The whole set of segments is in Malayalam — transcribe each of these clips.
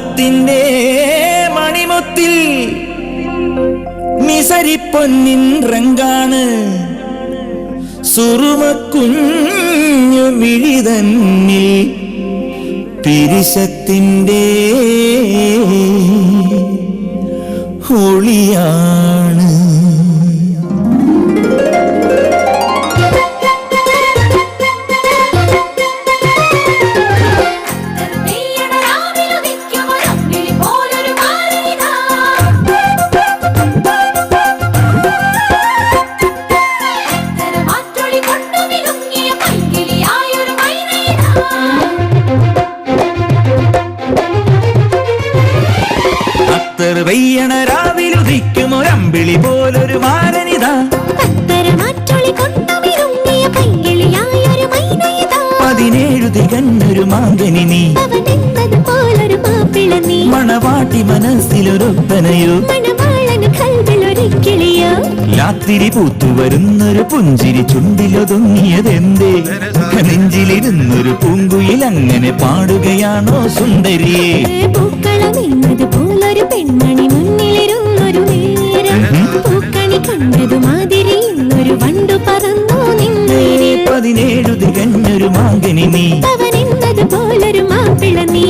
മോഹത്തിന്റെ മണിമുത്തിൽ മിസരിപ്പൊന്നിൻ റങ്കാണ് സുറുമക്കുഞ്ഞു മിഴിതന്നിൽ പിരിശത്തിന്റെ ഒളിയാണ്. വെയ്യണ രാവിലുദിക്കും ഒരമ്പിളി പോലൊരു മാരനിതാ 17 തികഞ്ഞൊരു മാങ്കനി നീ മണവാട്ടി മനസ്സിലൊരൊപ്പനയോ രാത്രി പൂത്തുവരുന്നൊരു പുഞ്ചിരി ചുണ്ടിലൊതുങ്ങിയതെന്തേ നെഞ്ചിലിരുന്നൊരു പൂങ്കുയിൽ അങ്ങനെ പാടുകയാണോ സുന്ദരിയെ പോലൊരു പെൺമണി മുന്നിലിരുന്നൊരു നേരം പൂക്കണി കണ്ടതു മാതിരി ഇന്നൊരു വണ്ടു പറന്നു നിന്നേ 17 തികഞ്ഞൊരു മാങ്കനി നീ അവനെന്നത് പോലൊരു മാപ്പിള നീ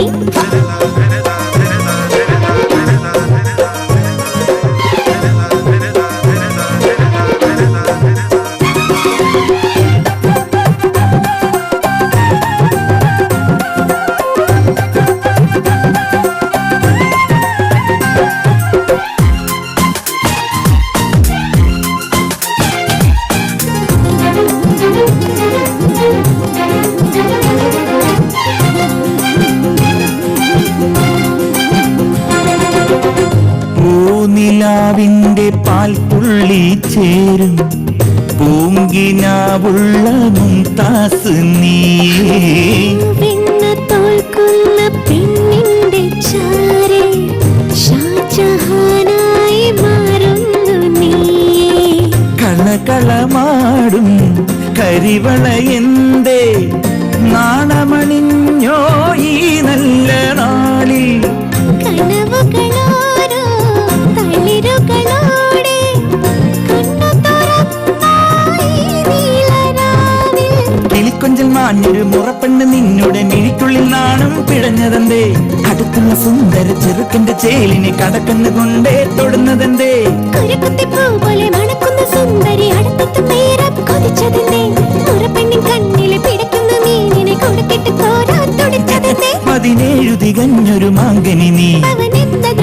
നിലാവിന്റെ പാൽത്തുള്ളി ചേരും പൂങ്കിനാവുള്ള മുംതാസ് നീയേ തോൽക്കുന്ന പെണ്ണിന്റെ ചാരേ ഷാജഹാനായി മാറുന്നു നീയേ കളകളമാടും കരിവള എന്തേ നാണമണിഞ്ഞോ ഈ നല്ല നാളിൽ കനവുകളോരോ തളിരുകളോടെ കിളിക്കൊഞ്ചൽ മാഞ്ഞൊരു മുറപ്പെണ്ണ് നിന്നുടെ മിഴിക്കുള്ളിൽ നാണം പിഴഞ്ഞതെന്തേ അടുത്തുള്ള സുന്ദര ചെറുക്കന്റെ ചേലിനെ കടക്കന്നുകൊണ്ടേ തൊടുന്നതെന്തേ പോലെ മണക്കുന്ന സുന്ദരി അടുത്തെത്തും നേരം കൊതിച്ചതെന്തേ മുറപ്പെണ്ണിൻ കണ്ണിലെ പിടയ്ക്കുന്ന മീനിനെ കൊടുത്തിട്ട് തോരാ തുടിച്ചതെന്തേ 17 തികഞ്ഞൊരു മാങ്കനി നീ അവനെന്നത്